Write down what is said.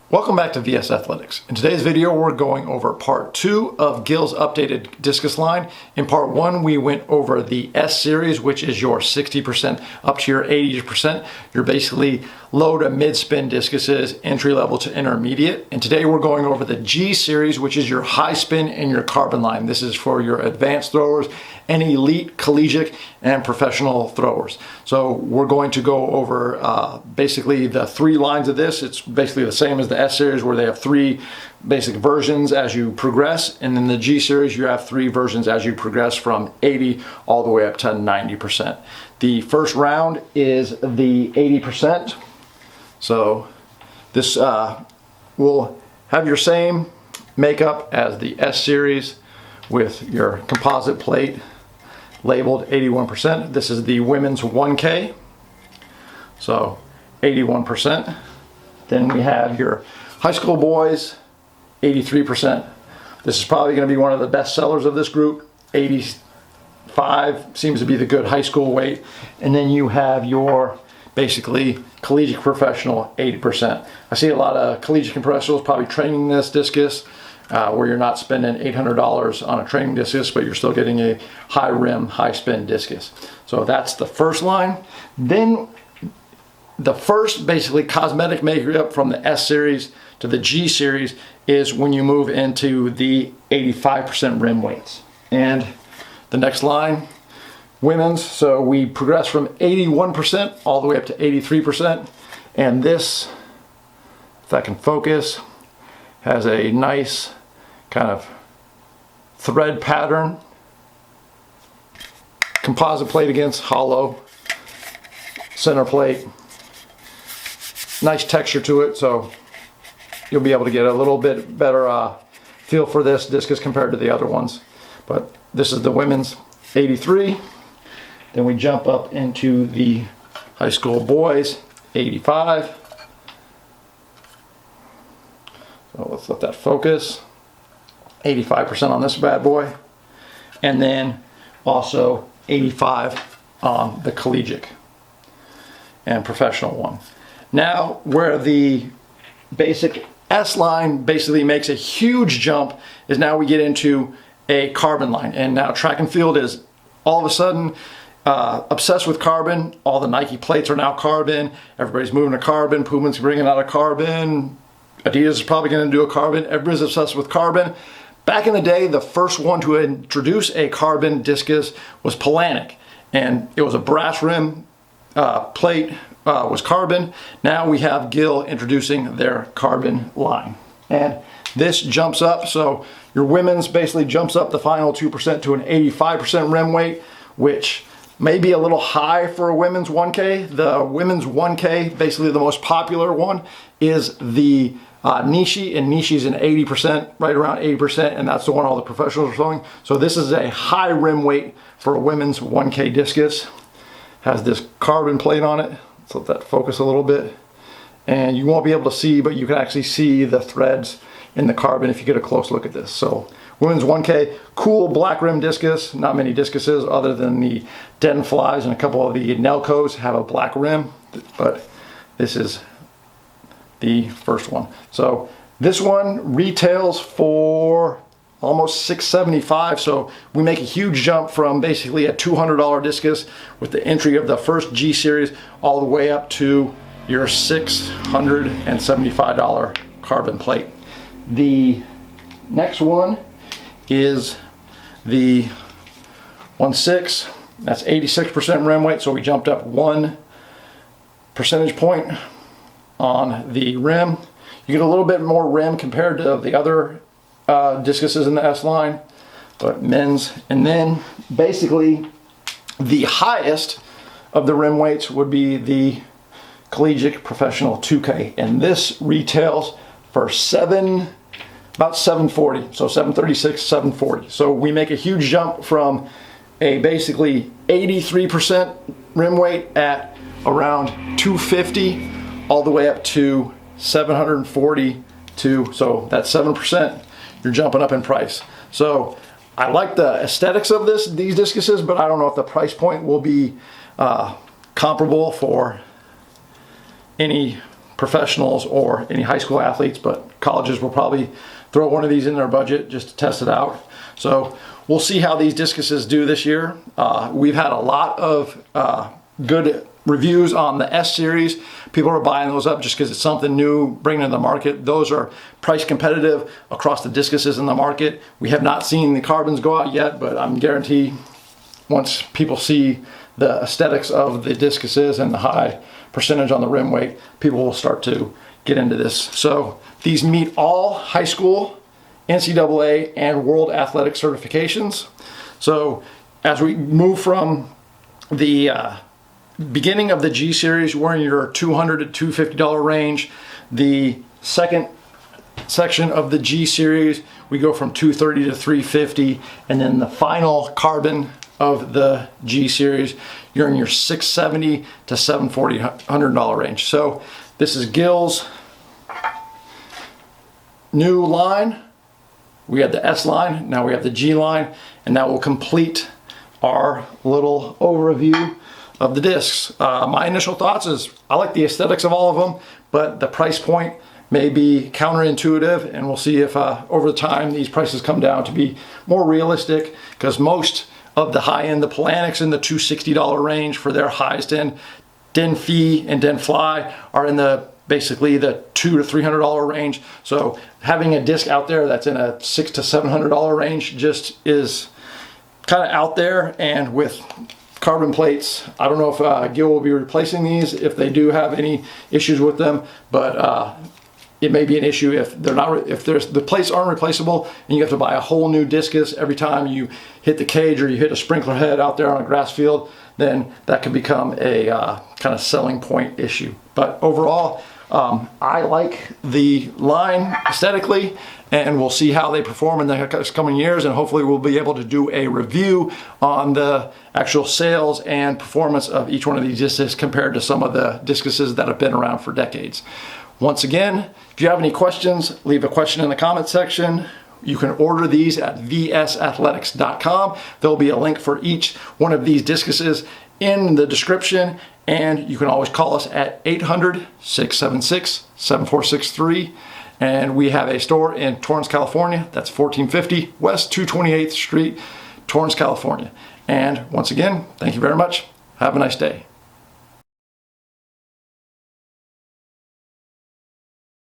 Welcome back to VS Athletics. In today's video, we're going over part 2 of Gill's updated discus line. In part 1, we went over the S series, which is your 60% up to your 80%. You're basically low to mid spin discuses, entry level to intermediate. And today we're going over the G series, which is your high spin and your carbon line. This is for your advanced throwers and elite, collegiate, and professional throwers. So we're going to go over basically the 3 lines of this. It's basically the same as the S series, where they have 3 basic versions as you progress, and in the G series you have 3 versions as you progress from 80 all the way up to 90%. The first round is the 80%. So this will have your same makeup as the S series with your composite plate labeled 81%. This is the women's 1K, so 81%. Then we have your high school boys, 83%. This is probably going to be one of the best sellers of this group. 85 seems to be the good high school weight. And then you have your basically collegiate professional, 80%. I see a lot of collegiate professionals probably training this discus where you're not spending $800 on a training discus, but you're still getting a high rim, high spin discus. So that's the first line. Then the first basically cosmetic makeup from the S series to the G series is when you move into the 85% rim weights. And the next line, women's, so we progress from 81% all the way up to 83%. And this, if I can focus, has a nice kind of thread pattern, composite plate against hollow center plate. Nice texture to it, so you'll be able to get a little bit better feel for this discus compared to the other ones. But this is the women's 83. Then we jump up into the high school boys 85. So let's let that focus. 85% on this bad boy. And then also 85 on the collegiate and professional one. Now, where the basic S line basically makes a huge jump is now we get into a carbon line. And now track and field is all of a sudden obsessed with carbon. All the Nike plates are now carbon. Everybody's moving to carbon. Puma's bringing out a carbon. Adidas is probably going to do a carbon. Everybody's obsessed with carbon. Back in the day, the first one to introduce a carbon discus was Polanic. And it was a brass rim plate. Was carbon. Now we have Gill introducing their carbon line. And this jumps up, so your women's basically jumps up the final 2% to an 85% rim weight, which may be a little high for a women's 1K. The women's 1K, basically the most popular one, is the Nishi, and Nishi's an 80%, right around 80%, and that's the one all the professionals are throwing. So this is a high rim weight for a women's 1K discus. Has this carbon plate on it. So let that focus a little bit. And you won't be able to see, but you can actually see the threads in the carbon if you get a close look at this. So women's 1K, cool black rim discus. Not many discuses other than the Den Flies and a couple of the Nelcos have a black rim, but this is the first one. So this one retails for almost $675, so we make a huge jump from basically a $200 discus with the entry of the first G series all the way up to your $675 carbon plate. The next one is the 1/6. That's 86% rim weight, so we jumped up 1 percentage point on the rim. You get a little bit more rim compared to the other discuses in the S line, but men's. And then basically the highest of the rim weights would be the collegiate professional 2K, and this retails for about $740, so $736, $740. So we make a huge jump from a basically 83% rim weight at around $250 all the way up to $742. So that's 7%. You're jumping up in price. So I like the aesthetics of these discuses, but I don't know if the price point will be comparable for any professionals or any high school athletes, but colleges will probably throw one of these in their budget just to test it out. So we'll see how these discuses do this year. We've had a lot of good reviews on the S series. People are buying those up just because it's something new, bringing to the market. Those are price competitive across the discuses in the market. We have not seen the carbons go out yet, but I'm guaranteed once people see the aesthetics of the discuses and the high percentage on the rim weight, people will start to get into this. So these meet all high school, NCAA, and World Athletic certifications. So as we move from the beginning of the G series, we're in your $200 to $250 range. The second section of the G series, we go from $230 to $350, and then the final carbon of the G series, you're in your $670 to $740, $100 range. So this is Gill's new line. We had the S line, now we have the G line, and that will complete our little overview of the discs. My initial thoughts is I like the aesthetics of all of them, but the price point may be counterintuitive, and we'll see if over time these prices come down to be more realistic, because most of the high end, the Polanics in the $260 range for their HighSpin, Den Fee and Den Fly are in the basically the $200 to $300 range. So having a disc out there that's in a $600 to $700 range just is kind of out there. And with carbon plates, I don't know if Gill will be replacing these if they do have any issues with them, but it may be an issue if they're not, if the plates aren't replaceable and you have to buy a whole new discus every time you hit the cage or you hit a sprinkler head out there on a grass field, then that could become a kind of selling point issue. But overall, I like the line aesthetically, and we'll see how they perform in the coming years, and hopefully we'll be able to do a review on the actual sales and performance of each one of these discs compared to some of the discuses that have been around for decades. Once again, if you have any questions, leave a question in the comment section. You can order these at vsathletics.com. There'll be a link for each one of these discuses in the description, and you can always call us at 800-676-7463. And we have a store in Torrance, California. That's 1450 West 228th Street, Torrance, California. And once again, thank you very much. Have a nice day.